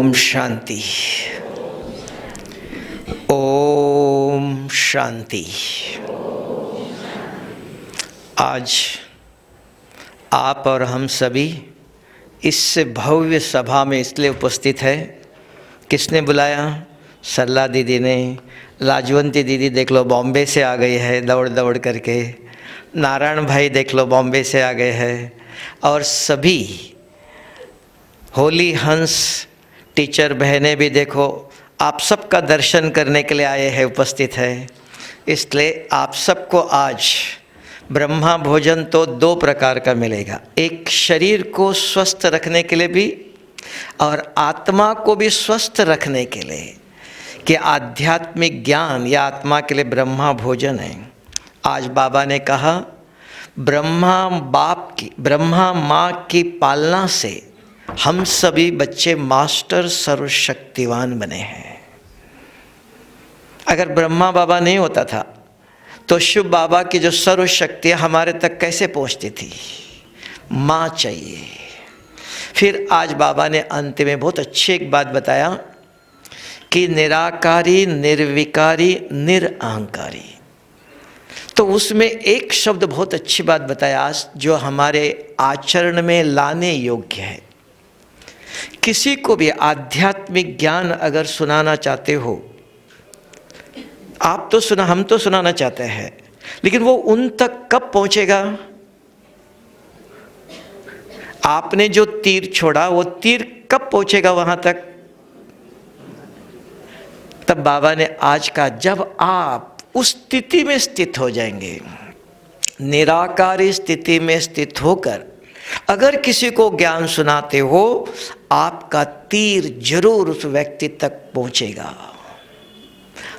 ओम शांति। ओम शांति। आज आप और हम सभी इस भव्य सभा में इसलिए उपस्थित है। किसने बुलाया? सरला दीदी ने। लाजवंती दीदी देख लो बॉम्बे से आ गई है दौड़ दौड़ करके। नारायण भाई देख लो बॉम्बे से आ गए हैं। और सभी होली हंस टीचर बहनें भी देखो आप सबका दर्शन करने के लिए आए हैं, उपस्थित है। इसलिए आप सबको आज ब्रह्मा भोजन तो दो प्रकार का मिलेगा, एक शरीर को स्वस्थ रखने के लिए भी और आत्मा को भी स्वस्थ रखने के लिए कि आध्यात्मिक ज्ञान या आत्मा के लिए ब्रह्मा भोजन है। आज बाबा ने कहा ब्रह्मा माँ की पालना से हम सभी बच्चे मास्टर सर्वशक्तिवान बने हैं। अगर ब्रह्मा बाबा नहीं होता था तो शिव बाबा की जो सर्वशक्तियाँ हमारे तक कैसे पहुँचती थी? माँ चाहिए। फिर आज बाबा ने अंत में बहुत अच्छी एक बात बताया कि निराकारी, निर्विकारी, निरअहंकारी। तो उसमें एक शब्द बहुत अच्छी बात बताया जो हमारे आचरण में लाने योग्य है। किसी को भी आध्यात्मिक ज्ञान अगर सुनाना चाहते हो, आप तो सुना, हम तो सुनाना चाहते हैं, लेकिन वो उन तक कब पहुंचेगा? आपने जो तीर छोड़ा वो तीर कब पहुंचेगा वहां तक? तब बाबा ने आज कहा जब आप उस स्थिति में स्थित हो जाएंगे, निराकारी स्थिति में स्थित होकर अगर किसी को ज्ञान सुनाते हो, आपका तीर जरूर उस व्यक्ति तक पहुंचेगा।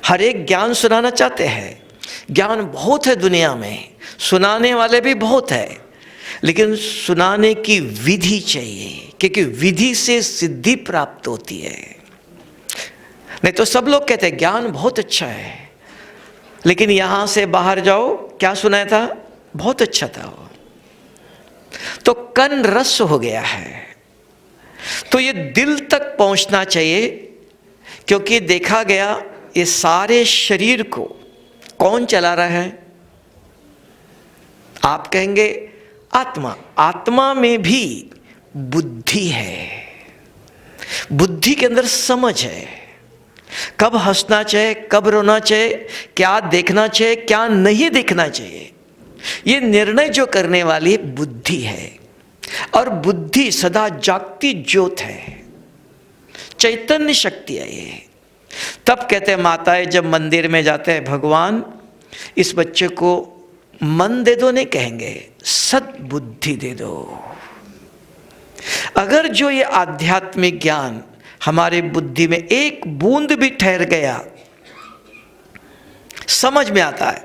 हर एक ज्ञान सुनाना चाहते हैं, ज्ञान बहुत है दुनिया में, सुनाने वाले भी बहुत है, लेकिन सुनाने की विधि चाहिए, क्योंकि विधि से सिद्धि प्राप्त होती है। नहीं तो सब लोग कहते हैं ज्ञान बहुत अच्छा है, लेकिन यहां से बाहर जाओ, क्या सुनाया था? बहुत अच्छा था वो, तो कन रस हो गया है। तो ये दिल तक पहुंचना चाहिए, क्योंकि देखा गया ये सारे शरीर को कौन चला रहा है? आप कहेंगे आत्मा। आत्मा में भी बुद्धि है, बुद्धि के अंदर समझ है, कब हंसना चाहिए, कब रोना चाहिए, क्या देखना चाहिए, क्या नहीं देखना चाहिए, ये निर्णय जो करने वाली बुद्धि है। और बुद्धि सदा जागती ज्योत है, चैतन्य शक्ति है ये। तब कहते हैं माताएं जब मंदिर में जाते हैं, भगवान इस बच्चे को मन दे दो, नहीं कहेंगे सद्बुद्धि दे दो। अगर जो ये आध्यात्मिक ज्ञान हमारे बुद्धि में एक बूंद भी ठहर गया, समझ में आता है,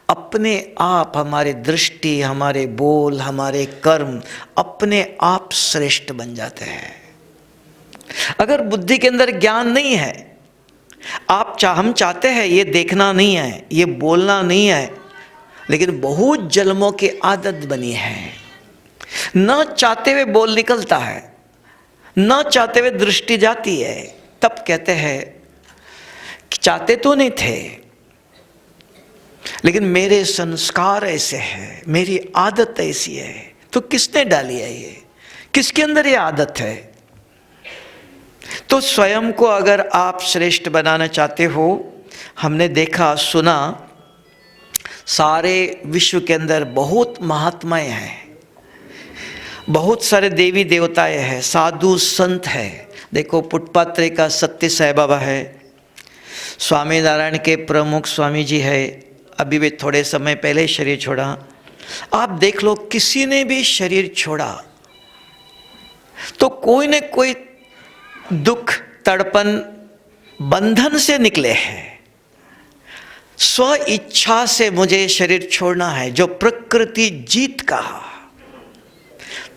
अपने आप हमारे दृष्टि, हमारे बोल, हमारे कर्म अपने आप श्रेष्ठ बन जाते हैं। अगर बुद्धि के अंदर ज्ञान नहीं है, हम चाहते हैं ये देखना नहीं है, ये बोलना नहीं है, लेकिन बहुत जन्मों की आदत बनी है, न चाहते हुए बोल निकलता है, न चाहते हुए दृष्टि जाती है। तब कहते हैं कि चाहते तो नहीं थे, लेकिन मेरे संस्कार ऐसे हैं, मेरी आदत ऐसी है। तो किसने डाली है ये? किसके अंदर ये आदत है? तो स्वयं को अगर आप श्रेष्ठ बनाना चाहते हो, हमने देखा सुना सारे विश्व के अंदर बहुत महात्माएं हैं, बहुत सारे देवी देवताएं हैं, साधु संत हैं। देखो पुटपात्रे का सत्य साई बाबा है, स्वामी नारायण के प्रमुख स्वामी जी है, अभी भी थोड़े समय पहले शरीर छोड़ा। आप देख लो किसी ने भी शरीर छोड़ा तो कोई न कोई दुख, तड़पन, बंधन से निकले हैं। स्व इच्छा से मुझे शरीर छोड़ना है, जो प्रकृति जीत कहा।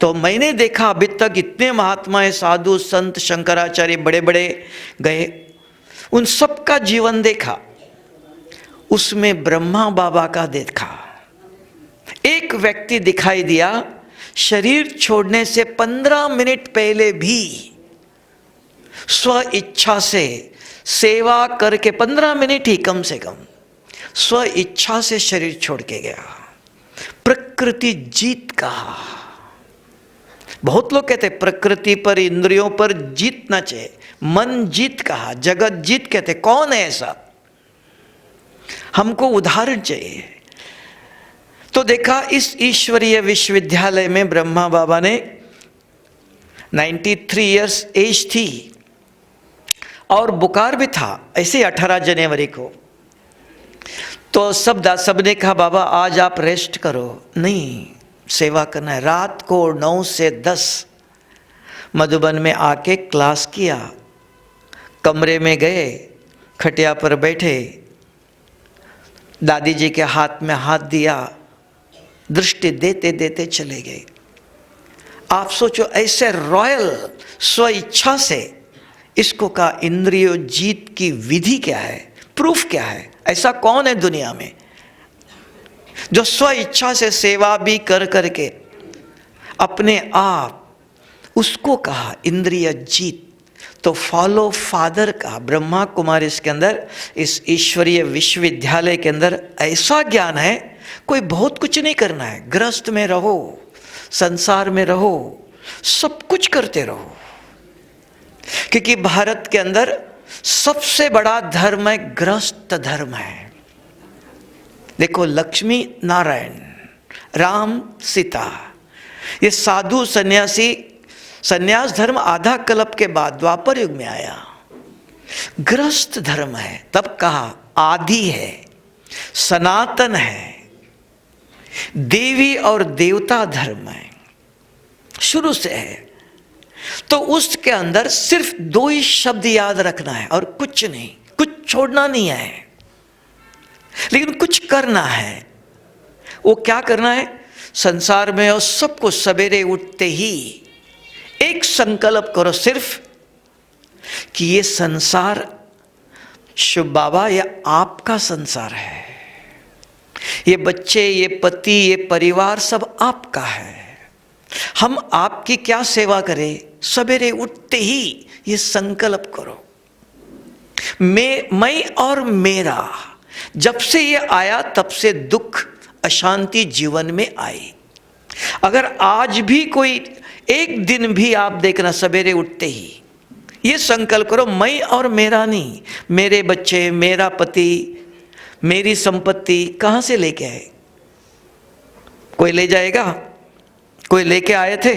तो मैंने देखा अभी तक इतने महात्मा साधु संत शंकराचार्य बड़े बड़े गए, उन सबका जीवन देखा, उसमें ब्रह्मा बाबा का देखा। एक व्यक्ति दिखाई दिया, शरीर छोड़ने से 15 मिनट पहले भी स्व इच्छा से सेवा करके 15 मिनट ही कम से कम स्व इच्छा से शरीर छोड़ के गया। प्रकृति जीत कहा। बहुत लोग कहते प्रकृति पर, इंद्रियों पर जीतना चाहिए, मन जीत कहा, जगत जीत कहते। कौन है ऐसा? हमको उदाहरण चाहिए। तो देखा इस ईश्वरीय विश्वविद्यालय में ब्रह्मा बाबा ने 93 इयर्स एज थी और बुखार भी था, ऐसे 18 जनवरी को। तो सबने कहा बाबा आज आप रेस्ट करो। नहीं, सेवा करना है। रात को 9 से 10 मधुबन में आके क्लास किया। कमरे में गए, खटिया पर बैठे, दादी जी के हाथ में हाथ दिया, दृष्टि देते देते चले गए। आप सोचो ऐसे रॉयल स्व इच्छा से, इसको कहा इंद्रियो जीत की विधि क्या है, प्रूफ क्या है? ऐसा कौन है दुनिया में जो स्व इच्छा से सेवा भी कर करके अपने आप, उसको कहा इंद्रिय जीत। तो फॉलो फादर का ब्रह्मा कुमारी इसके अंदर, इस ईश्वरीय विश्वविद्यालय के अंदर ऐसा ज्ञान है, कोई बहुत कुछ नहीं करना है। गृहस्थ में रहो, संसार में रहो, सब कुछ करते रहो। क्योंकि भारत के अंदर सबसे बड़ा धर्म है गृहस्थ धर्म है। देखो लक्ष्मी नारायण, राम सीता, ये साधु सन्यासी, सन्यास धर्म आधा कल्प के बाद द्वापर युग में आया। गृहस्थ धर्म है, तब कहा आदि है, सनातन है, देवी और देवता धर्म है, शुरू से है। तो उसके अंदर सिर्फ 2 ही शब्द याद रखना है और कुछ नहीं, कुछ छोड़ना नहीं है, लेकिन कुछ करना है। वो क्या करना है? संसार में और सबको सवेरे उठते ही एक संकल्प करो सिर्फ कि ये संसार शिव बाबा, ये आपका संसार है, ये बच्चे, ये पति, ये परिवार सब आपका है। हम आपकी क्या सेवा करें? सवेरे उठते ही ये संकल्प करो, मैं और मेरा। जब से ये आया तब से दुख अशांति जीवन में आई। अगर आज भी कोई एक दिन भी आप देखना, सवेरे उठते ही ये संकल्प करो, मैं और मेरा नहीं, मेरे बच्चे, मेरा पति, मेरी संपत्ति कहाँ से लेके आए? कोई ले जाएगा? कोई लेके आए थे?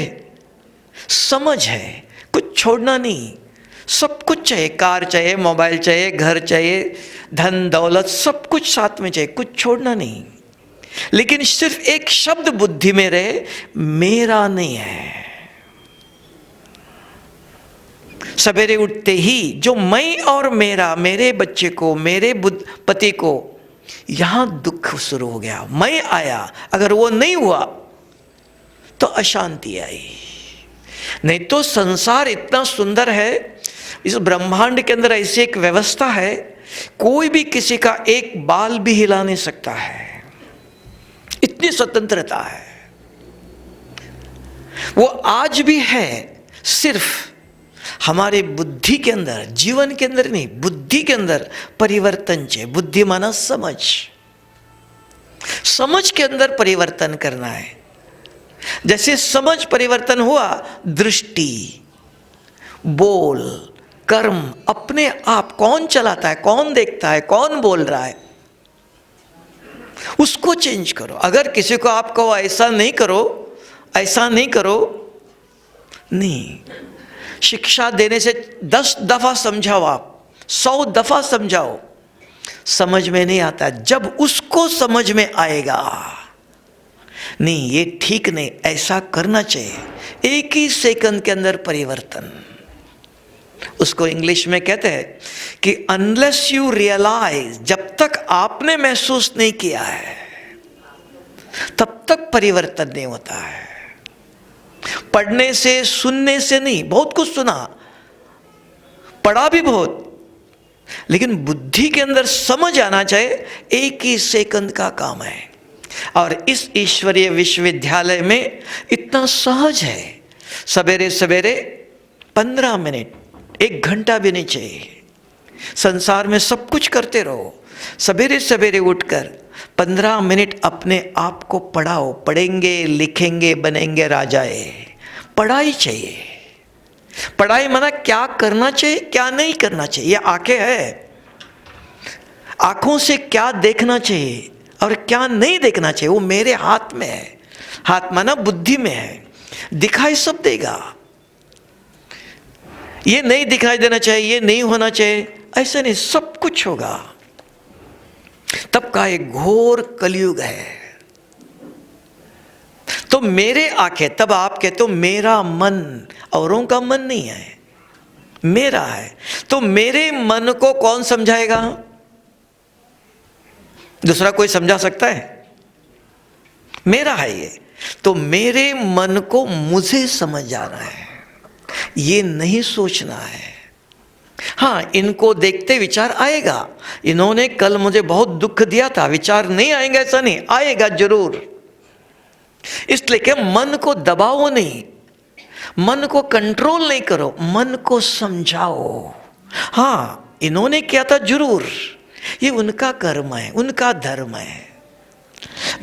समझ है, कुछ छोड़ना नहीं, सब कुछ चाहिए, कार चाहिए, मोबाइल चाहिए, घर चाहिए, धन दौलत सब कुछ साथ में चाहिए, कुछ छोड़ना नहीं। लेकिन सिर्फ एक शब्द बुद्धि में रहे, मेरा नहीं है। सवेरे उठते ही जो मैं और मेरा, मेरे बच्चे को, मेरे पति को, यहां दुख शुरू हो गया। मैं आया, अगर वो नहीं हुआ तो अशांति आई। नहीं तो संसार इतना सुंदर है, इस ब्रह्मांड के अंदर ऐसी एक व्यवस्था है, कोई भी किसी का एक बाल भी हिला नहीं सकता है, इतनी स्वतंत्रता है। वो आज भी है, सिर्फ हमारे बुद्धि के अंदर, जीवन के अंदर नहीं, बुद्धि के अंदर परिवर्तन चाहिए। बुद्धि माना समझ, समझ के अंदर परिवर्तन करना है। जैसे समझ परिवर्तन हुआ, दृष्टि, बोल, कर्म अपने आप कौन चलाता है, कौन देखता है, कौन बोल रहा है, उसको चेंज करो। अगर किसी को आप कहो ऐसा नहीं करो, ऐसा नहीं करो, नहीं, शिक्षा देने से 10 दफा समझाओ, आप 100 दफा समझाओ, समझ में नहीं आता। जब उसको समझ में आएगा, नहीं ये ठीक नहीं, ऐसा करना चाहिए, एक ही सेकंड के अंदर परिवर्तन। उसको इंग्लिश में कहते हैं कि अनलेस यू रियलाइज, जब तक आपने महसूस नहीं किया है तब तक परिवर्तन नहीं होता है। पढ़ने से, सुनने से नहीं, बहुत कुछ सुना, पढ़ा भी बहुत, लेकिन बुद्धि के अंदर समझ आना चाहिए, एक ही सेकंड का काम है। और इस ईश्वरीय विश्वविद्यालय में इतना सहज है, सवेरे सवेरे 15 मिनट 1 घंटा भी नहीं चाहिए। संसार में सब कुछ करते रहो, सवेरे सवेरे उठकर 15 मिनट अपने आप को पढ़ाओ। पढ़ेंगे, लिखेंगे, बनेंगे राजाए। पढ़ाई चाहिए। पढ़ाई माना क्या करना चाहिए, क्या नहीं करना चाहिए। ये आंखें है, आंखों से क्या देखना चाहिए और क्या नहीं देखना चाहिए वो मेरे हाथ में है। हाथ माना बुद्धि में है। दिखाई सब देगा। ये नहीं दिखाई देना चाहिए, ये नहीं होना चाहिए, ऐसा नहीं, सब कुछ होगा। तब का एक घोर कलयुग है। तो मेरे आंखें, तब आप कहते हो मेरा मन, औरों का मन नहीं है, मेरा है। तो मेरे मन को कौन समझाएगा? दूसरा कोई समझा सकता है? मेरा है ये। तो मेरे मन को मुझे समझ जाना है, ये नहीं सोचना है। हाँ, इनको देखते विचार आएगा। इन्होंने कल मुझे बहुत दुख दिया था, विचार नहीं आएंगे ऐसा नहीं, आएगा जरूर। इसलिए कि मन को दबाओ नहीं, मन को कंट्रोल नहीं करो, मन को समझाओ। हाँ, इन्होंने किया था जरूर, ये उनका कर्म है, उनका धर्म है।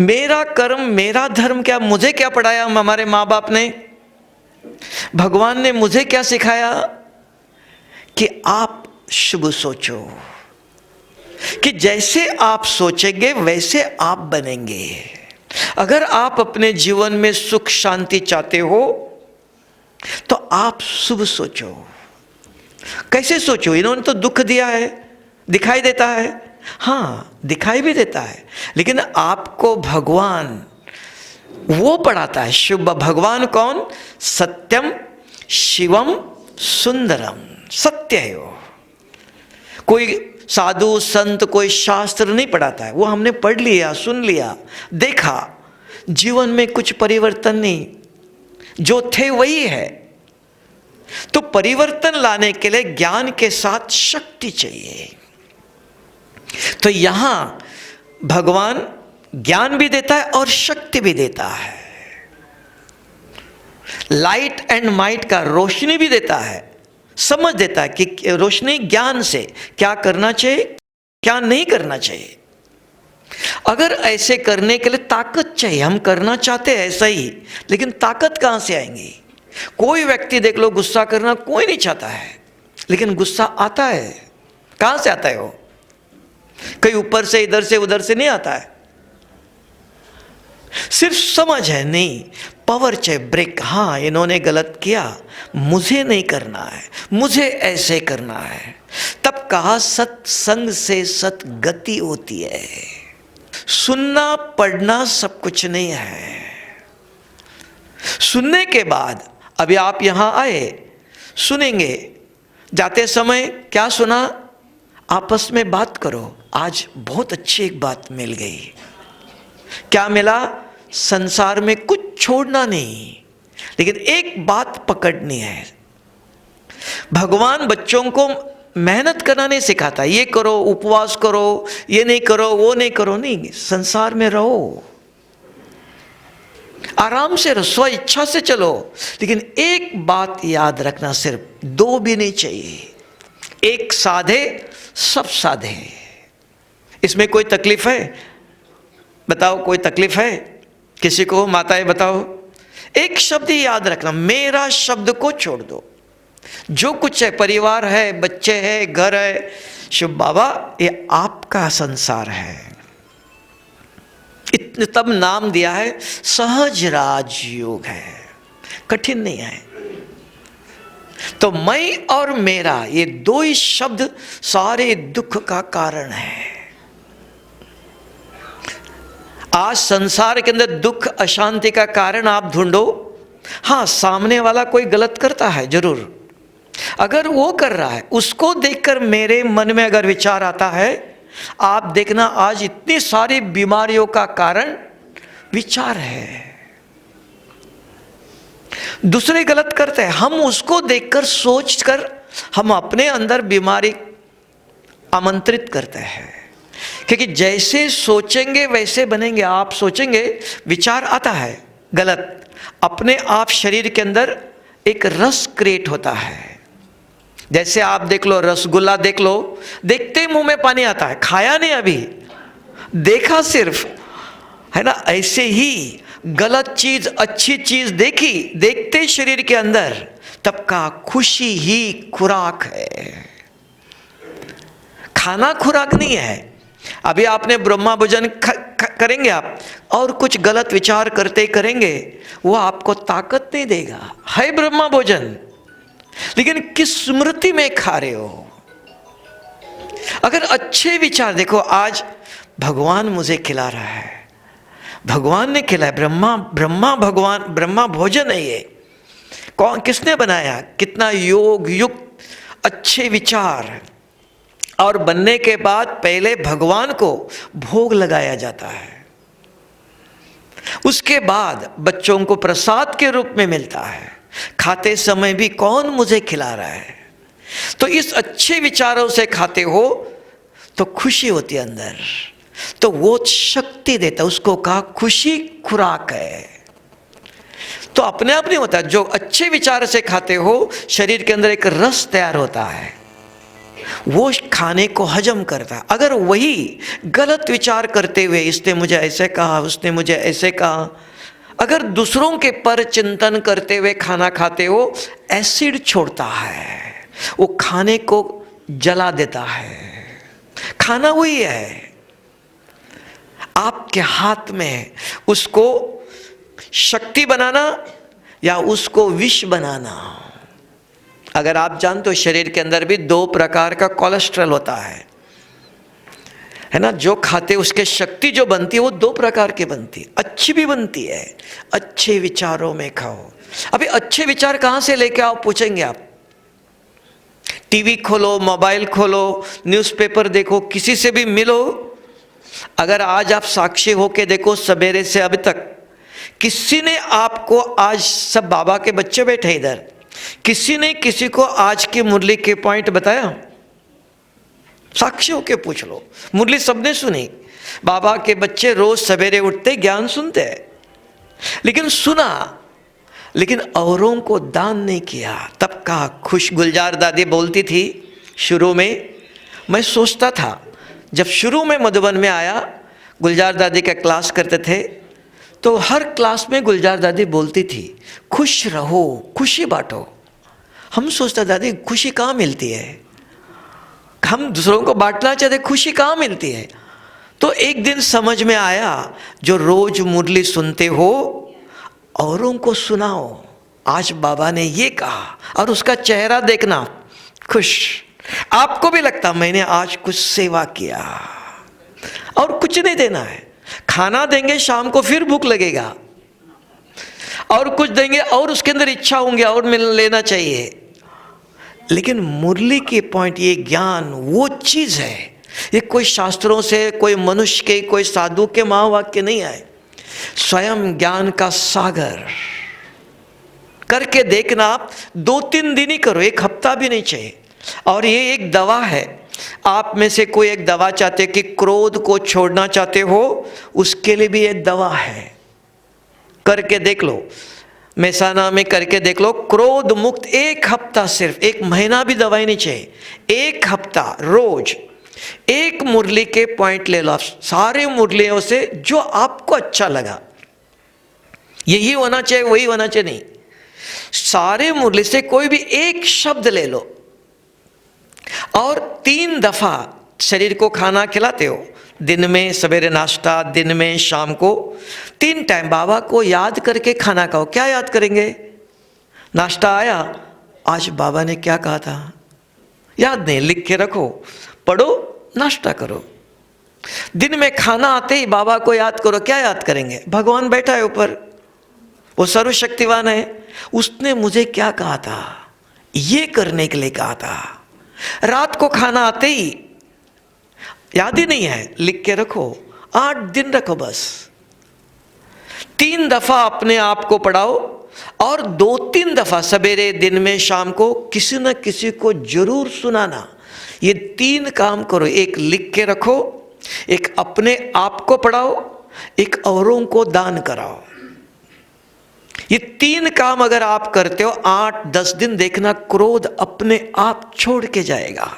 मेरा कर्म, मेरा धर्म क्या? मुझे क्या पढ़ाया हमारे माँ बाप ने? भगवान ने मुझे क्या सिखाया? कि आप शुभ सोचो, कि जैसे आप सोचेंगे वैसे आप बनेंगे। अगर आप अपने जीवन में सुख शांति चाहते हो तो आप शुभ सोचो। कैसे सोचो? इन्होंने तो दुख दिया है, दिखाई देता है। हाँ, दिखाई भी देता है, लेकिन आपको भगवान वो पढ़ाता है शुभ। भगवान कौन? सत्यम शिवम सुंदरम। सत्य है वो। कोई साधु संत, कोई शास्त्र नहीं पढ़ाता है, वो हमने पढ़ लिया, सुन लिया, देखा, जीवन में कुछ परिवर्तन नहीं, जो थे वही है। तो परिवर्तन लाने के लिए ज्ञान के साथ शक्ति चाहिए। तो यहां भगवान ज्ञान भी देता है और शक्ति भी देता है। लाइट एंड माइट का, रोशनी भी देता है, समझ देता है कि रोशनी ज्ञान से क्या करना चाहिए, क्या नहीं करना चाहिए। अगर ऐसे करने के लिए ताकत चाहिए, हम करना चाहते हैं ऐसा ही, लेकिन ताकत कहां से आएंगी? कोई व्यक्ति देख लो, गुस्सा करना कोई नहीं चाहता है, लेकिन गुस्सा आता है। कहां से आता है वो? कहीं ऊपर से, इधर से, उधर से नहीं आता है। सिर्फ समझ है, नहीं, पावर चाहिए, ब्रेक। हाँ, इन्होंने गलत किया, मुझे नहीं करना है, मुझे ऐसे करना है। तब कहा सत्संग से सतगति होती है। सुनना पढ़ना सब कुछ नहीं है। सुनने के बाद, अभी आप यहां आए, सुनेंगे, जाते समय क्या सुना? आपस में बात करो। आज बहुत अच्छी एक बात मिल गई। क्या मिला? संसार में कुछ छोड़ना नहीं, लेकिन एक बात पकड़नी है। भगवान बच्चों को मेहनत करना नहीं सिखाता, ये करो, उपवास करो, ये नहीं करो, वो नहीं करो, नहीं। संसार में रहो, आराम से रहो, स्व इच्छा से चलो, लेकिन एक बात याद रखना, सिर्फ 2 भी नहीं चाहिए। एक साधे सब साधे। इसमें कोई तकलीफ है? बताओ, कोई तकलीफ है किसी को? माताएं बताओ। एक शब्द ही याद रखना, मेरा शब्द को छोड़ दो। जो कुछ है, परिवार है, बच्चे हैं, घर है, शिव बाबा, ये आपका संसार है। इतने तब नाम दिया है सहज राजयोग है, कठिन नहीं है। तो मैं और मेरा, ये 2 ही शब्द सारे दुख का कारण है। आज संसार के अंदर दुख अशांति का कारण आप ढूंढो। हाँ, सामने वाला कोई गलत करता है जरूर, अगर वो कर रहा है, उसको देखकर मेरे मन में अगर विचार आता है, आप देखना आज इतनी सारी बीमारियों का कारण विचार है। दूसरे गलत करते हैं, हम उसको देखकर सोचकर हम अपने अंदर बीमारी आमंत्रित करते हैं। क्योंकि जैसे सोचेंगे वैसे बनेंगे। आप सोचेंगे, विचार आता है गलत, अपने आप शरीर के अंदर एक रस क्रिएट होता है, जैसे आप देख लो, रसगुल्ला देख लो, देखते ही मुंह में पानी आता है, खाया नहीं अभी, देखा सिर्फ, है ना। ऐसे ही गलत चीज अच्छी चीज देखी, देखते ही शरीर के अंदर, तब का खुशी ही खुराक है। खाना खुराक नहीं है। अभी आपने ब्रह्मा भोजन करेंगे आप, और कुछ गलत विचार करते करेंगे, वो आपको ताकत नहीं देगा। है ब्रह्मा भोजन, लेकिन किस स्मृति में खा रहे हो। अगर अच्छे विचार, देखो आज भगवान मुझे खिला रहा है, भगवान ने खिलाया, ब्रह्मा भगवान, ब्रह्मा भोजन है ये। कौन, किसने बनाया, कितना योग युक्त अच्छे विचार, और बनने के बाद पहले भगवान को भोग लगाया जाता है, उसके बाद बच्चों को प्रसाद के रूप में मिलता है। खाते समय भी कौन मुझे खिला रहा है, तो इस अच्छे विचारों से खाते हो तो खुशी होती है अंदर, तो वो शक्ति देता, उसको कहा खुशी खुराक है। तो अपने आप नहीं होता, जो अच्छे विचार से खाते हो शरीर के अंदर एक रस तैयार होता है, वो खाने को हजम करता है। अगर वही गलत विचार करते हुए, इसने मुझे ऐसे कहा, उसने मुझे ऐसे कहा, अगर दूसरों के पर चिंतन करते हुए खाना खाते हो, एसिड छोड़ता है, वो खाने को जला देता है। खाना वही है, आपके हाथ में उसको शक्ति बनाना या उसको विष बनाना। अगर आप जानते हो शरीर के अंदर भी 2 प्रकार का कोलेस्ट्रॉल होता है ना। जो खाते उसके शक्ति जो बनती है वो 2 प्रकार की बनती है, अच्छी भी बनती है, अच्छे विचारों में खाओ। अभी अच्छे विचार कहाँ से लेके आओ पूछेंगे आप। टीवी खोलो, मोबाइल खोलो, न्यूज़पेपर देखो, किसी से भी मिलो। अगर आज आप साक्षी होके देखो, सवेरे से अभी तक किसी ने आपको, आज सब बाबा के बच्चे बैठे इधर, किसी ने किसी को आज की मुरली के पॉइंट बताया? साक्षी होके पूछ लो, मुरली सबने सुनी, बाबा के बच्चे रोज सवेरे उठते ज्ञान सुनते हैं, लेकिन सुना, लेकिन औरों को दान नहीं किया। तब कहा खुश। गुलजार दादी बोलती थी, शुरू में मैं सोचता था, जब शुरू में मधुबन में आया, गुलजार दादी का क्लास करते थे, तो हर क्लास में गुलजार दादी बोलती थी खुश रहो, खुशी बांटो। हम सोचता दादी खुशी कहाँ मिलती है, हम दूसरों को बांटना चाहते, खुशी कहाँ मिलती है। तो एक दिन समझ में आया, जो रोज मुरली सुनते हो औरों को सुनाओ। आज बाबा ने ये कहा, और उसका चेहरा देखना खुश, आपको भी लगता मैंने आज कुछ सेवा किया। और कुछ नहीं देना है, खाना देंगे शाम को, फिर भूख लगेगा, और कुछ देंगे और उसके अंदर इच्छा होंगे और मिल लेना चाहिए। लेकिन मुरली के पॉइंट, ये ज्ञान वो चीज़ है, ये कोई शास्त्रों से, कोई मनुष्य के, कोई साधु के महावाक्य नहीं आए, स्वयं ज्ञान का सागर। करके देखना आप, 2-3 दिन ही करो, 1 हफ्ता भी नहीं चाहिए। और ये एक दवा है। आप में से कोई एक दवा चाहते कि क्रोध को छोड़ना चाहते हो, उसके लिए भी एक दवा है, करके देख लो। मेहसाना में करके देख लो, क्रोध मुक्त 1 हफ्ता, सिर्फ 1 महीना भी दवाई नहीं चाहिए, 1 हफ्ता रोज 1 मुरली के पॉइंट ले लो आप, सारे मुरलियों से जो आपको अच्छा लगा, यही होना चाहिए वही होना चाहिए नहीं, सारे मुरली से कोई भी 1 शब्द ले लो, और 3 दफा शरीर को खाना खिलाते हो, दिन में सवेरे नाश्ता, दिन में शाम को, 3 टाइम बाबा को याद करके खाना खाओ। क्या याद करेंगे? नाश्ता आया, आज बाबा ने क्या कहा था, याद नहीं, लिख के रखो, पढ़ो, नाश्ता करो। दिन में खाना आते ही बाबा को याद करो। क्या याद करेंगे? भगवान बैठा है ऊपर, वो सर्वशक्तिवान है, उसने मुझे क्या कहा था, ये करने के लिए कहा था। रात को खाना आते ही, याद ही नहीं है, लिख के रखो, 8 दिन रखो बस, 3 दफा अपने आप को पढ़ाओ, और 2-3 दफा सवेरे, दिन में, शाम को किसी न किसी को जरूर सुनाना। ये 3 काम करो, 1 लिख के रखो, 1 अपने आप को पढ़ाओ, 1 औरों को दान कराओ। ये 3 काम अगर आप करते हो, 8-10 दिन देखना क्रोध अपने आप छोड़ के जाएगा,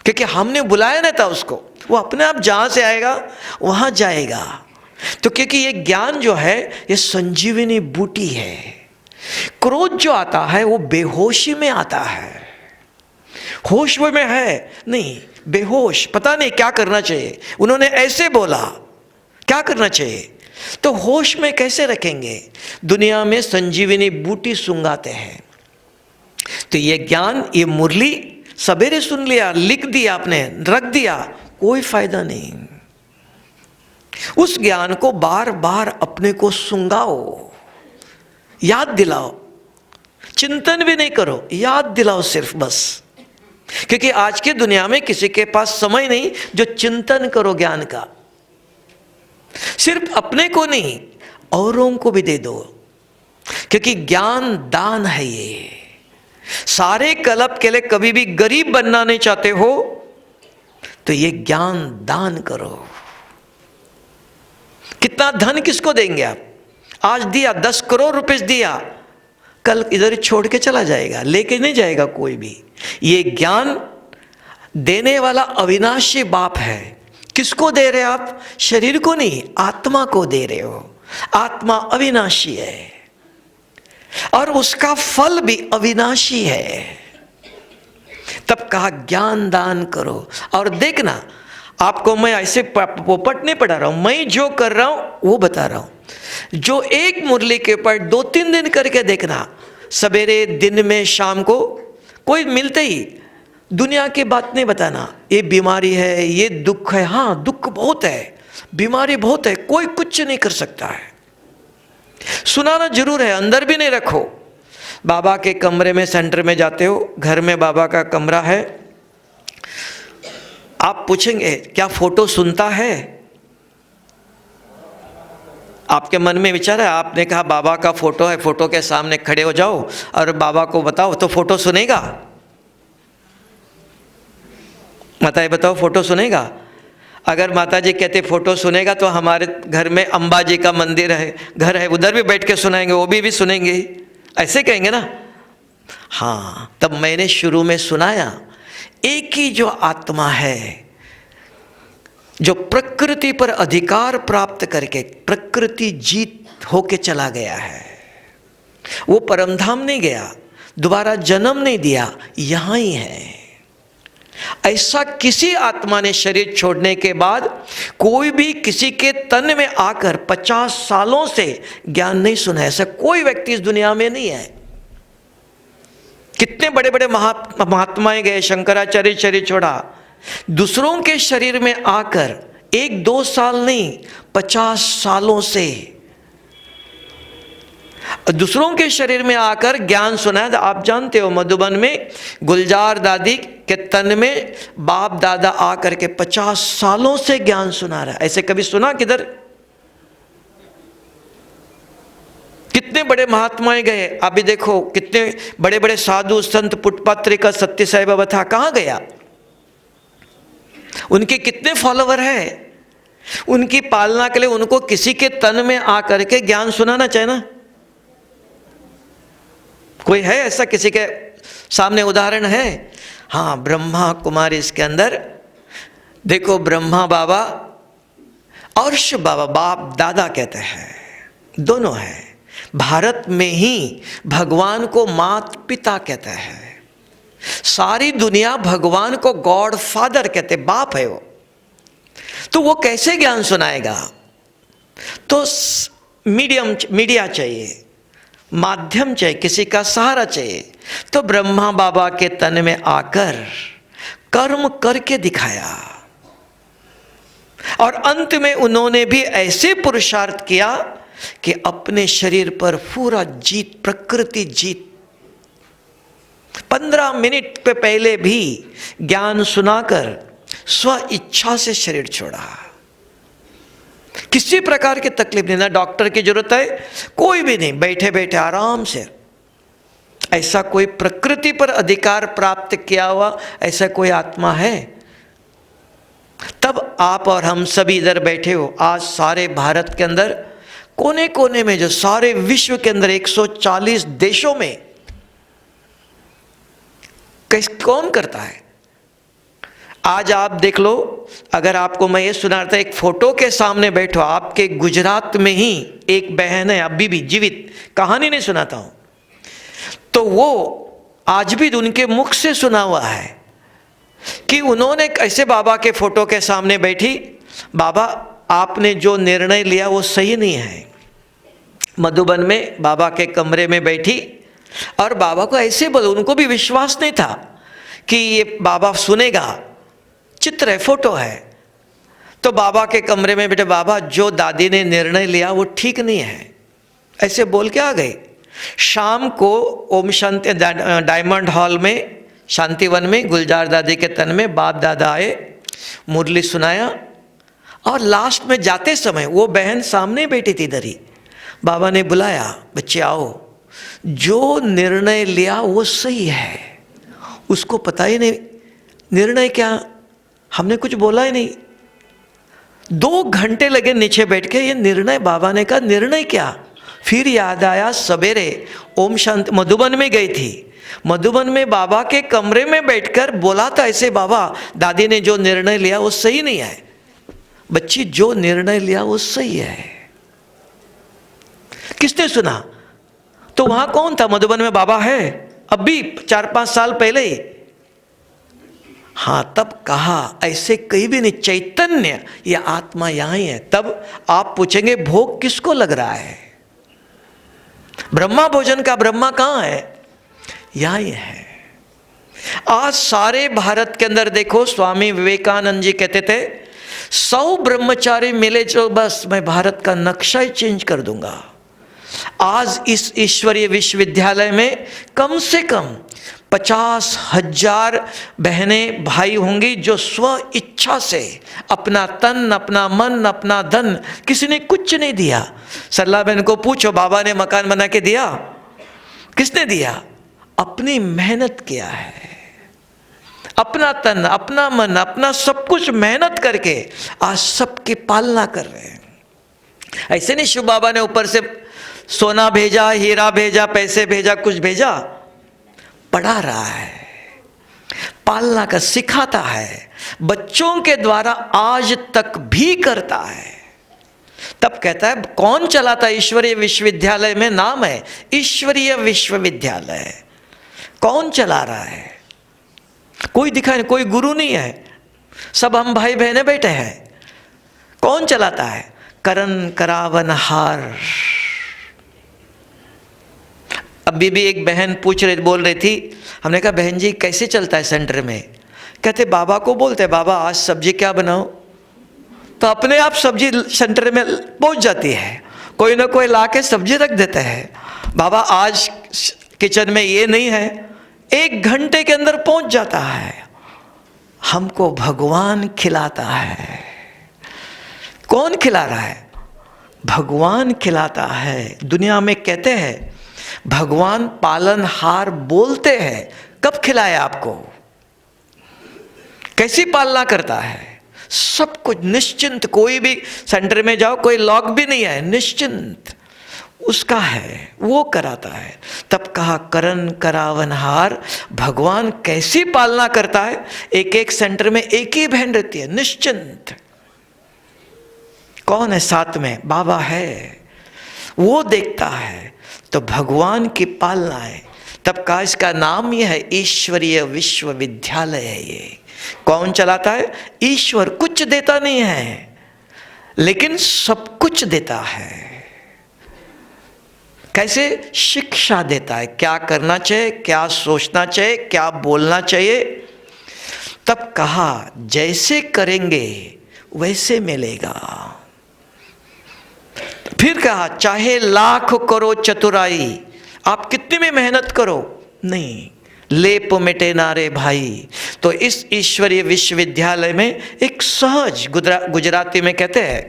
क्योंकि हमने बुलाया नहीं था उसको, वो अपने आप जहां से आएगा वहां जाएगा। तो क्योंकि ये ज्ञान जो है ये संजीवनी बूटी है। क्रोध जो आता है वो बेहोशी में आता है, होश में है नहीं, बेहोश, पता नहीं क्या करना चाहिए, उन्होंने ऐसे बोला, क्या करना चाहिए, तो होश में कैसे रखेंगे। दुनिया में संजीवनी बूटी सुंगाते हैं। तो ये ज्ञान, ये मुरली सवेरे सुन लिया, लिख दिया आपने, रख दिया, कोई फायदा नहीं। उस ज्ञान को बार बार अपने को सुंगाओ, याद दिलाओ, चिंतन भी नहीं करो, याद दिलाओ सिर्फ बस। क्योंकि आज की दुनिया में किसी के पास समय नहीं जो चिंतन करो ज्ञान का। सिर्फ अपने को नहीं, औरों को भी दे दो, क्योंकि ज्ञान दान है ये। सारे कल्प के लिए कभी भी गरीब बनना नहीं चाहते हो तो ये ज्ञान दान करो। कितना धन किसको देंगे आप? आज दिया, 10 करोड़ रुपए दिया, कल इधर छोड़ के चला जाएगा, लेके नहीं जाएगा कोई भी। ये ज्ञान देने वाला अविनाशी बाप है। किसको दे रहे आप? शरीर को नहीं, आत्मा को दे रहे हो। आत्मा अविनाशी है और उसका फल भी अविनाशी है। तब कहा ज्ञान दान करो। और देखना, आपको मैं ऐसे पोपट नहीं पढ़ा रहा हूं, मैं जो कर रहा हूं वो बता रहा हूं। जो एक मुरली के ऊपर 2-3 दिन करके देखना, सवेरे, दिन में, शाम को, कोई मिलते ही दुनिया की बात नहीं बताना, ये बीमारी है, ये दुख है। हाँ, दुख बहुत है, बीमारी बहुत है, कोई कुछ नहीं कर सकता है। सुनाना जरूर है, अंदर भी नहीं रखो। बाबा के कमरे में, सेंटर में जाते हो, घर में बाबा का कमरा है, आप पूछेंगे क्या फोटो सुनता है? आपके मन में विचार है, आपने कहा बाबा का फोटो है, फोटो के सामने खड़े हो जाओ और बाबा को बताओ तो फोटो सुनेगा? माता जी बताओ, फोटो सुनेगा? अगर माता जी कहते फोटो सुनेगा तो हमारे घर में अंबा जी का मंदिर है, घर है, उधर भी बैठ के सुनाएंगे, वो भी सुनेंगे, ऐसे कहेंगे ना। हाँ, तब मैंने शुरू में सुनाया, एक ही जो आत्मा है जो प्रकृति पर अधिकार प्राप्त करके प्रकृति जीत होके चला गया है, वो परमधाम नहीं गया, दोबारा जन्म नहीं दिया, यहां ही है। ऐसा किसी आत्मा ने शरीर छोड़ने के बाद कोई भी किसी के तन में आकर 50 सालों से ज्ञान नहीं सुना, ऐसा कोई व्यक्ति इस दुनिया में नहीं है। कितने बड़े बड़े महात्माएं गए, शंकराचार्य शरीर छोड़ा, दूसरों के शरीर में आकर 1-2 साल नहीं, 50 सालों से दूसरों के शरीर में आकर ज्ञान सुना है। आप जानते हो, मधुबन में गुलजार दादी के तन में बाप दादा आकर के 50 सालों से ज्ञान सुना रहा है। ऐसे कभी सुना किधर? कितने बड़े महात्माएं गए, आप भी देखो, कितने बड़े बड़े साधु संत, पुटपात्री का सत्य साई बाबा था, कहां गया? उनके कितने फॉलोवर हैं? उनकी पालना के लिए उनको किसी के तन में आकर के ज्ञान सुनाना चाहिए ना। कोई है ऐसा किसी के सामने उदाहरण है? हाँ, ब्रह्मा कुमारी इसके अंदर देखो, ब्रह्मा बाबा और शिव बाबा, बाप दादा कहते हैं, दोनों हैं। भारत में ही भगवान को मात पिता कहते हैं, सारी दुनिया भगवान को गॉड फादर कहते, बाप है वो। तो वो कैसे ज्ञान सुनाएगा? तो मीडिया चाहिए, माध्यम चाहिए, किसी का सहारा चाहिए। तो ब्रह्मा बाबा के तन में आकर कर्म करके दिखाया और अंत में उन्होंने भी ऐसे पुरुषार्थ किया कि अपने शरीर पर पूरा जीत, प्रकृति जीत। 15 मिनट पे पहले भी ज्ञान सुनाकर स्व इच्छा से शरीर छोड़ा। किसी प्रकार की तकलीफ नहीं, ना डॉक्टर की जरूरत है, कोई भी नहीं, बैठे बैठे आराम से। ऐसा कोई प्रकृति पर अधिकार प्राप्त किया हुआ ऐसा कोई आत्मा है? तब आप और हम सभी इधर बैठे हो, आज सारे भारत के अंदर कोने कोने में, जो सारे विश्व के अंदर 140 देशों में कौन करता है? आज आप देख लो, अगर आपको मैं ये सुनाता, एक फोटो के सामने बैठो, आपके गुजरात में ही एक बहन है अभी भी जीवित, कहानी नहीं सुनाता हूं, तो वो आज भी उनके मुख से सुना हुआ है कि उन्होंने ऐसे बाबा के फोटो के सामने बैठी, बाबा आपने जो निर्णय लिया वो सही नहीं है। मधुबन में बाबा के कमरे में बैठी और बाबा को ऐसे बोलो, उनको भी विश्वास नहीं था कि ये बाबा सुनेगा, चित्र है, फोटो है। तो बाबा के कमरे में बैठे, बाबा जो दादी ने निर्णय लिया वो ठीक नहीं है, ऐसे बोल के आ गए। शाम को ओम शांति डायमंड हॉल में, शांतिवन में, गुलजार दादी के तन में बाप दादा आए, मुरली सुनाया, और लास्ट में जाते समय वो बहन सामने बैठी थी इधर ही, बाबा ने बुलाया, बच्चे आओ, जो निर्णय लिया वो सही है। उसको पता ही नहीं निर्णय क्या, हमने कुछ बोला ही नहीं। 2 घंटे लगे नीचे बैठ के, ये निर्णय, बाबा ने कहा निर्णय क्या। फिर याद आया, सवेरे ओम शांति मधुबन में गई थी, मधुबन में बाबा के कमरे में बैठकर बोला था ऐसे, बाबा दादी ने जो निर्णय लिया वो सही नहीं है। बच्ची, जो निर्णय लिया वो सही है। किसने सुना? तो वहां कौन था? मधुबन में बाबा है अभी 4-5 साल पहले ही। हाँ, तब कहा ऐसे कहीं भी नहीं, चैतन्य ये आत्मा यहां ही है। तब आप पूछेंगे भोग किसको लग रहा है? ब्रह्मा भोजन का ब्रह्मा कहां है? यहां ही है। आज सारे भारत के अंदर देखो, स्वामी विवेकानंद जी कहते थे 100 ब्रह्मचारी मिले जो बस मैं भारत का नक्शा ही चेंज कर दूंगा। आज इस ईश्वरीय विश्वविद्यालय में कम से कम 50,000 बहनें भाई होंगी जो स्व इच्छा से अपना तन, अपना मन, अपना धन, किसी ने कुछ नहीं दिया। सरला बहन को पूछो, बाबा ने मकान बना के दिया? किसने दिया? अपनी मेहनत किया है, अपना तन, अपना मन, अपना सब कुछ मेहनत करके आज सबकी पालना कर रहे हैं। ऐसे नहीं शिव बाबा ने ऊपर से सोना भेजा, हीरा भेजा, पैसे भेजा, कुछ भेजा, पढ़ा रहा है, पालना का सिखाता है, बच्चों के द्वारा आज तक भी करता है। तब कहता है कौन चलाता है? ईश्वरीय विश्वविद्यालय में नाम है ईश्वरीय विश्वविद्यालय। कौन चला रहा है? कोई दिखा नहीं, कोई गुरु नहीं है, सब हम भाई बहने बैठे हैं। कौन चलाता है? करन करावनहार। अभी भी एक बहन बोल रही थी, हमने कहा बहन जी कैसे चलता है सेंटर में? कहते बाबा को बोलते, बाबा आज सब्जी क्या बनाओ, तो अपने आप सब्जी सेंटर में पहुंच जाती है, कोई ना कोई ला के सब्जी रख देते हैं। बाबा आज किचन में ये नहीं है, 1 घंटे के अंदर पहुंच जाता है। हमको भगवान खिलाता है। कौन खिला रहा है? भगवान खिलाता है। दुनिया में कहते हैं भगवान पालनहार बोलते हैं, कब खिलाया आपको? कैसी पालना करता है? सब कुछ निश्चिंत, कोई भी सेंटर में जाओ कोई लॉक भी नहीं है, निश्चिंत उसका है, वो कराता है। तब कहा करन करावनहार, भगवान कैसी पालना करता है। एक सेंटर में एक ही बहन रहती है, निश्चिंत। कौन है साथ में? बाबा है, वो देखता है। तो भगवान की पालना है। तब कहा इसका नाम यह है ईश्वरीय विश्वविद्यालय है। ये कौन चलाता है? ईश्वर। कुछ देता नहीं है लेकिन सब कुछ देता है। कैसे? शिक्षा देता है, क्या करना चाहिए, क्या सोचना चाहिए, क्या बोलना चाहिए। तब कहा जैसे करेंगे वैसे मिलेगा। फिर कहा चाहे लाख करो चतुराई, आप कितनी भी मेहनत करो नहीं, लेप मिटे ना रे भाई। तो इस ईश्वरीय विश्वविद्यालय में एक सहज, गुजराती में कहते हैं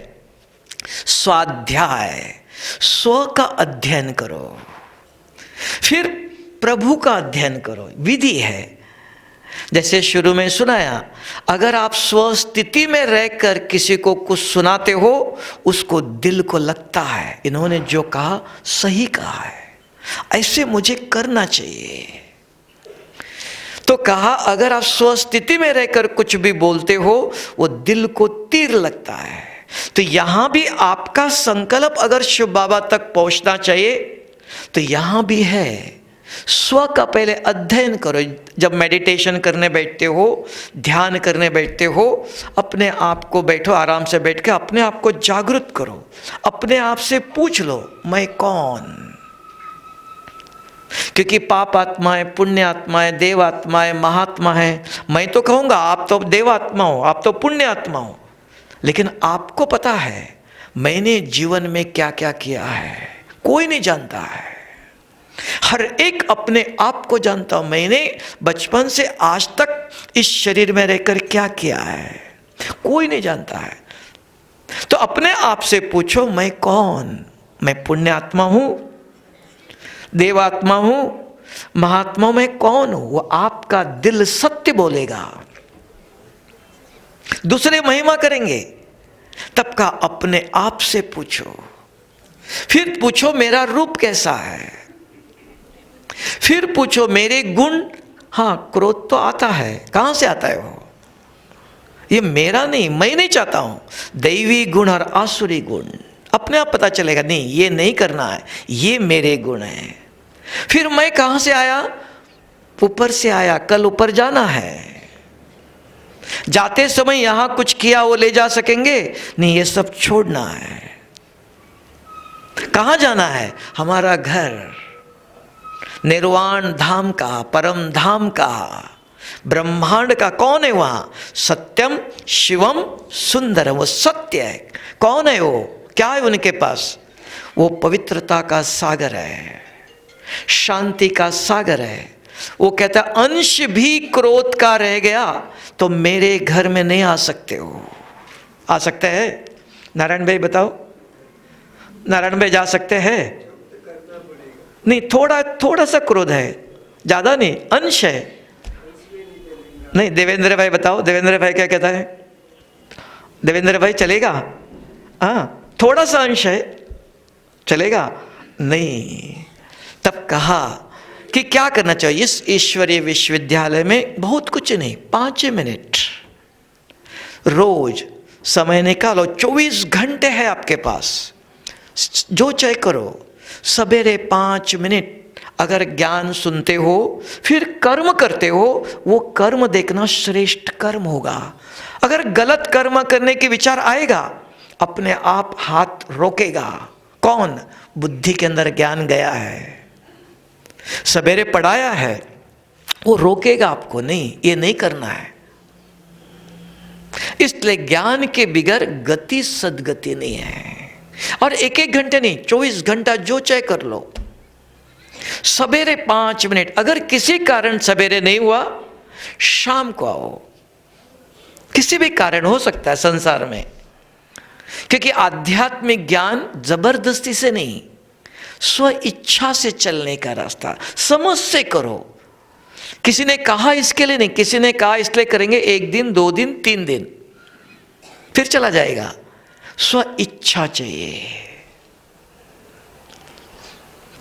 स्वाध्याय, स्व का अध्ययन करो, फिर प्रभु का अध्ययन करो। विधि है, जैसे शुरू में सुनाया, अगर आप स्वस्थिति में रहकर किसी को कुछ सुनाते हो, उसको दिल को लगता है इन्होंने जो कहा सही कहा है, ऐसे मुझे करना चाहिए। तो कहा अगर आप स्वस्थिति में रहकर कुछ भी बोलते हो, वो दिल को तीर लगता है। तो यहां भी आपका संकल्प अगर शिव बाबा तक पहुंचना चाहिए, तो यहां भी है, स्व का पहले अध्ययन करो। जब मेडिटेशन करने बैठते हो, ध्यान करने बैठते हो, अपने आप को बैठो, आराम से बैठ के अपने आप को जागृत करो, अपने आप से पूछ लो मैं कौन। क्योंकि पाप आत्माएं, पुण्य आत्माएं, देव आत्माएं, महात्मा है। मैं तो कहूँगा आप तो देवात्मा हो, आप तो पुण्य आत्मा हो, लेकिन आपको पता है मैंने जीवन में क्या क्या किया है, कोई नहीं जानता है। हर एक अपने आप को जानता हूं, मैंने बचपन से आज तक इस शरीर में रहकर क्या किया है, कोई नहीं जानता है। तो अपने आप से पूछो मैं कौन, मैं पुण्य आत्मा हूं, देवात्मा हूं, महात्मा में कौन हूं? वो आपका दिल सत्य बोलेगा, दूसरे महिमा करेंगे। तब का अपने आप से पूछो, फिर पूछो मेरा रूप कैसा है, फिर पूछो मेरे गुण। हाँ, क्रोध तो आता है, कहां से आता है वो? ये मेरा नहीं, मैं नहीं चाहता हूं। दैवी गुण और आसुरी गुण अपने आप पता चलेगा, नहीं ये नहीं करना है, ये मेरे गुण हैं। फिर मैं कहां से आया? ऊपर से आया, कल ऊपर जाना है। जाते समय यहां कुछ किया वो ले जा सकेंगे? नहीं, ये सब छोड़ना है। कहां जाना है? हमारा घर, निर्वाण धाम का, परम धाम का, ब्रह्मांड का। कौन है वहां? सत्यम शिवम सुंदरम, वो सत्य है। कौन है वो? क्या है उनके पास? वो पवित्रता का सागर है, शांति का सागर है। वो कहता अंश भी क्रोध का रह गया तो मेरे घर में नहीं आ सकते हो। आ सकते हैं? नारायण भाई बताओ, नारायण भाई जा सकते हैं? नहीं, थोड़ा सा क्रोध है, ज्यादा नहीं, अंश है। नहीं, देवेंद्र भाई बताओ, देवेंद्र भाई क्या कहता है? देवेंद्र भाई चलेगा? हाँ, थोड़ा सा अंश है, चलेगा? नहीं। तब कहा कि क्या करना चाहिए? इस ईश्वरीय विश्वविद्यालय में बहुत कुछ नहीं, 5 मिनट रोज समय निकालो। 24 घंटे है आपके पास, जो चाहे करो। सवेरे 5 मिनट अगर ज्ञान सुनते हो, फिर कर्म करते हो, वो कर्म देखना श्रेष्ठ कर्म होगा। अगर गलत कर्म करने के विचार आएगा, अपने आप हाथ रोकेगा। कौन? बुद्धि के अंदर ज्ञान गया है, सवेरे पढ़ाया है, वो रोकेगा आपको, नहीं ये नहीं करना है। इसलिए ज्ञान के बिगर गति सदगति नहीं है। और 1-1 घंटे नहीं, 24 घंटा जो चाहे कर लो। सवेरे 5 मिनट, अगर किसी कारण सवेरे नहीं हुआ, शाम को आओ। किसी भी कारण हो सकता है संसार में, क्योंकि आध्यात्मिक ज्ञान जबरदस्ती से नहीं, स्व इच्छा से चलने का रास्ता। समझ से करो। किसी ने कहा इसके लिए नहीं, किसी ने कहा इसलिए करेंगे, 1 दिन 2 दिन 3 दिन, फिर चला जाएगा। स्व इच्छा चाहिए।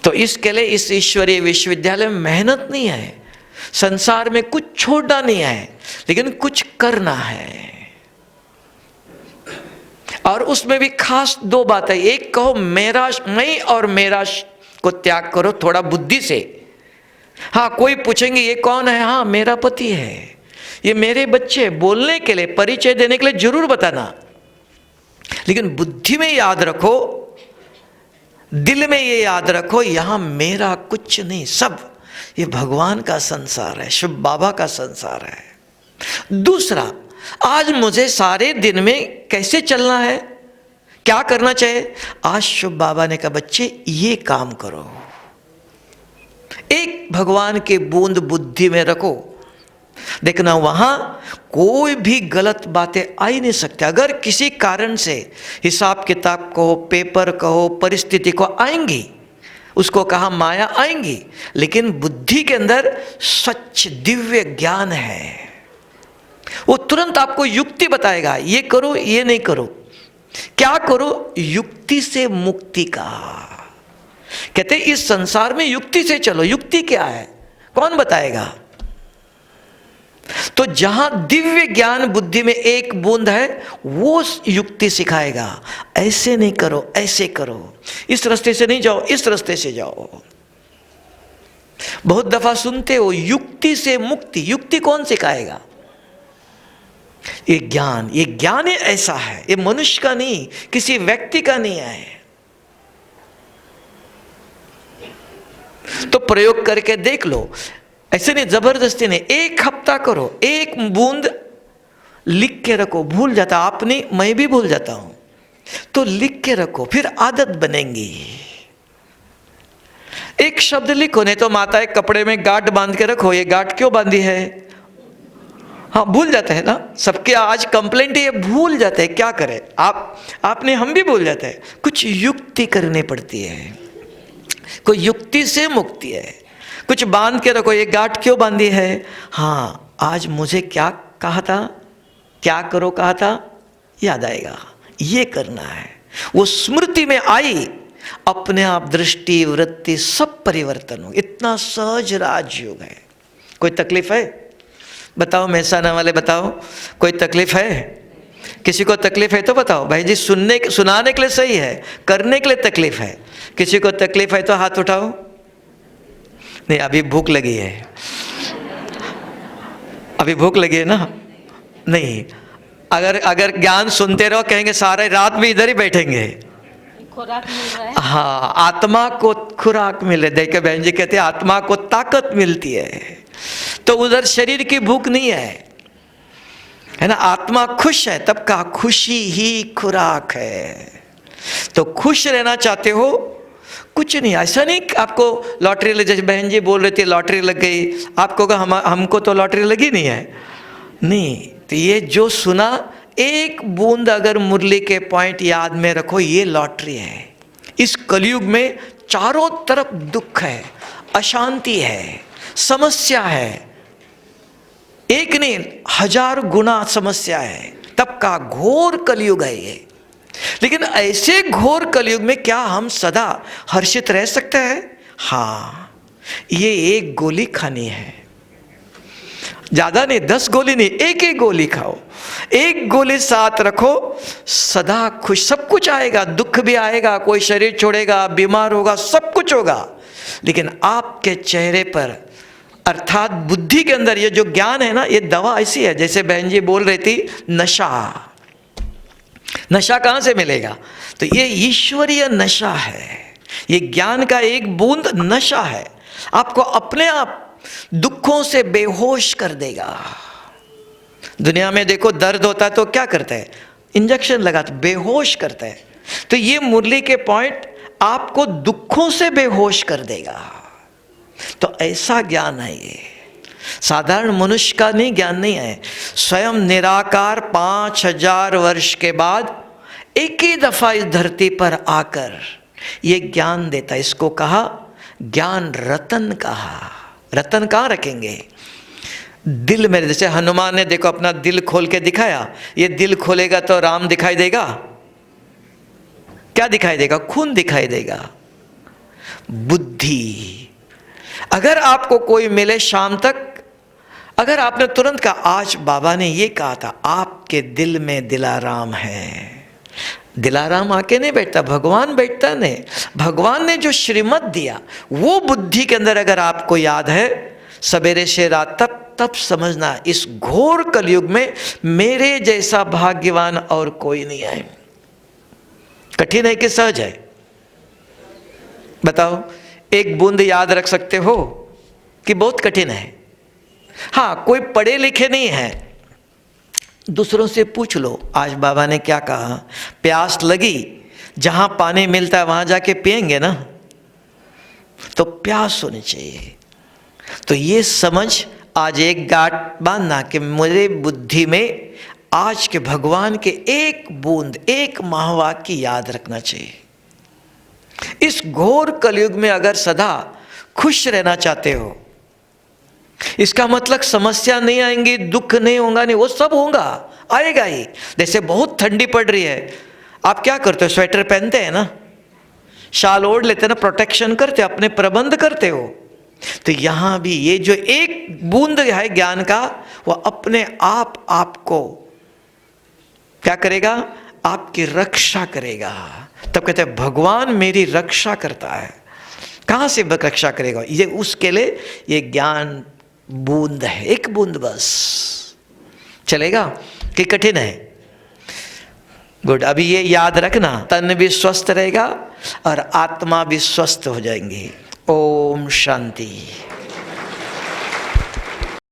तो इसके लिए इस ईश्वरीय विश्वविद्यालय में मेहनत नहीं है, संसार में कुछ छोड़ना नहीं है, लेकिन कुछ करना है। और उसमें भी खास 2 बातें। एक कहो मेरा, मैं और मेरा को त्याग करो थोड़ा बुद्धि से। हाँ, कोई पूछेंगे ये कौन है? हाँ, मेरा पति है, ये मेरे बच्चे। बोलने के लिए, परिचय देने के लिए जरूर बताना, लेकिन बुद्धि में याद रखो, दिल में ये याद रखो, यहां मेरा कुछ नहीं, सब ये भगवान का संसार है, शिव बाबा का संसार है। दूसरा, आज मुझे सारे दिन में कैसे चलना है, क्या करना चाहिए? आज शिव बाबा ने कहा बच्चे ये काम करो। एक भगवान के बूंद बुद्धि में रखो, देखना वहां कोई भी गलत बातें आ ही नहीं सकती। अगर किसी कारण से हिसाब किताब कहो, पेपर कहो, परिस्थिति को आएंगी, उसको कहा माया आएंगी, लेकिन बुद्धि के अंदर सच दिव्य ज्ञान है। वो तुरंत आपको युक्ति बताएगा, ये करो ये नहीं करो। क्या करो? युक्ति से मुक्ति का। कहते इस संसार में युक्ति से चलो। युक्ति क्या है? कौन बताएगा? तो जहां दिव्य ज्ञान बुद्धि में एक बूंद है, वो युक्ति सिखाएगा। ऐसे नहीं करो, ऐसे करो, इस रास्ते से नहीं जाओ, इस रास्ते से जाओ। बहुत दफा सुनते हो युक्ति से मुक्ति। युक्ति कौन सिखाएगा? ये ज्ञान ऐसा है, ये मनुष्य का नहीं, किसी व्यक्ति का नहीं है। तो प्रयोग करके देख लो। ऐसे नहीं, जबरदस्ती नहीं। 1 हफ्ता करो, 1 बूंद लिख के रखो। भूल जाता आपने, मैं भी भूल जाता हूं, तो लिख के रखो, फिर आदत बनेंगी। 1 शब्द लिखो, नहीं तो माता एक कपड़े में गांठ बांध के रखो। ये गांठ क्यों बांधी है? हाँ, भूल जाते हैं ना। सबके आज कंप्लेंट ये भूल जाते हैं। क्या करें? आपने, हम भी भूल जाते हैं। कुछ युक्ति करनी पड़ती है। कोई युक्ति से मुक्ति है। कुछ बांध के रखो। ये गांठ क्यों बांधी है? हाँ, आज मुझे क्या कहा था, क्या करो कहा था, याद आएगा, ये करना है। वो स्मृति में आई, अपने आप दृष्टि वृत्ति सब परिवर्तन हो। इतना सहज राजयोग है। कोई तकलीफ है? बताओ, महसाना वाले बताओ, कोई तकलीफ है? किसी को तकलीफ है तो बताओ। भाई जी, सुनाने के लिए सही है, करने के लिए तकलीफ है। किसी को तकलीफ है तो हाथ उठाओ। नहीं, अभी भूख लगी है। अभी भूख लगी है ना? नहीं, अगर ज्ञान सुनते रहो, कहेंगे सारे रात में इधर ही बैठेंगे। खुराक मिल रहा है। हाँ, आत्मा को खुराक मिले। देखिए बहन जी कहते हैं आत्मा को ताकत मिलती है, तो उधर शरीर की भूख नहीं है ना। आत्मा खुश है, तब का खुशी ही खुराक है। तो खुश रहना चाहते हो, कुछ नहीं, ऐसा नहीं आपको लॉटरी लग, जैसे बहन जी बोल रही थी लॉटरी लग गई, आपको कहा हमको तो लॉटरी लगी नहीं है। नहीं, तो ये जो सुना, 1 बूंद अगर मुरली के पॉइंट याद में रखो, ये लॉटरी है। इस कलयुग में चारों तरफ दुख है, अशांति है, समस्या है। एक नहीं, 1000 गुना समस्या है। तब का घोर कलयुग है ये। लेकिन ऐसे घोर कलयुग में क्या हम सदा हर्षित रह सकते हैं? हाँ, ये 1 गोली खानी है। ज्यादा नहीं, 10 गोली नहीं, 1 गोली खाओ। 1 गोली साथ रखो, सदा खुश। सब कुछ आएगा, दुख भी आएगा, कोई शरीर छोड़ेगा, बीमार होगा, सब कुछ होगा, लेकिन आपके चेहरे पर, अर्थात बुद्धि के अंदर, ये जो ज्ञान है ना, ये दवा ऐसी है। जैसे बहन जी बोल रही थी, नशा कहां से मिलेगा? तो ये ईश्वरीय नशा है। ये ज्ञान का 1 बूंद नशा है। आपको अपने आप दुखों से बेहोश कर देगा। दुनिया में देखो, दर्द होता है तो क्या करते हैं? इंजेक्शन लगाते, बेहोश करते हैं। तो ये मुरली के पॉइंट आपको दुखों से बेहोश कर देगा। तो ऐसा ज्ञान है ये, साधारण मनुष्य का नहीं, ज्ञान नहीं है। स्वयं निराकार 5000 वर्ष के बाद एक ही दफा इस धरती पर आकर ये ज्ञान देता। इसको कहा ज्ञान रतन कहा। रतन कहाँ रखेंगे? दिल में। जैसे हनुमान ने देखो अपना दिल खोल के दिखाया, ये दिल खोलेगा तो राम दिखाई देगा। क्या दिखाई देगा? खून दिखाई देगा। बुद्धि। अगर आपको कोई मिले शाम तक, अगर आपने तुरंत कहा आज बाबा ने ये कहा था, आपके दिल में दिलाराम है। दिलाराम आके नहीं बैठता, भगवान बैठता नहीं। भगवान ने जो श्रीमत दिया, वो बुद्धि के अंदर अगर आपको याद है, सवेरे से रात तब समझना, इस घोर कलयुग में मेरे जैसा भाग्यवान और कोई नहीं है। कठिन है कि सहज है? बताओ, 1 बूंद याद रख सकते हो कि बहुत कठिन है? हाँ, कोई पढ़े लिखे नहीं है, दूसरों से पूछ लो आज बाबा ने क्या कहा। प्यास लगी, जहां पानी मिलता है वहां जाके पिएंगे ना, तो प्यास होनी चाहिए। तो ये समझ, आज एक गांठ बांधना कि मेरे बुद्धि में आज के भगवान के 1 बूंद, 1 महावाक्य याद रखना चाहिए। इस घोर कलयुग में अगर सदा खुश रहना चाहते हो, इसका मतलब समस्या नहीं आएंगी, दुख नहीं होगा, नहीं, वो सब होगा, आएगा ही। जैसे बहुत ठंडी पड़ रही है, आप क्या करते हो? स्वेटर पहनते हैं ना, शाल ओढ़ लेते हैं ना, प्रोटेक्शन करते, अपने प्रबंध करते हो। तो यहाँ भी ये जो एक बूंद है ज्ञान का, वो अपने आप आपको क्या करेगा? आपकी रक्षा करेगा। तब कहते हैं भगवान मेरी रक्षा करता है। कहाँ से रक्षा करेगा? ये उसके लिए ये ज्ञान बूंद है, एक बूंद बस। चलेगा कि कठिन है? गुड। अभी ये याद रखना, तन भी स्वस्थ रहेगा और आत्मा भी स्वस्थ हो जाएंगी। ओम शांति।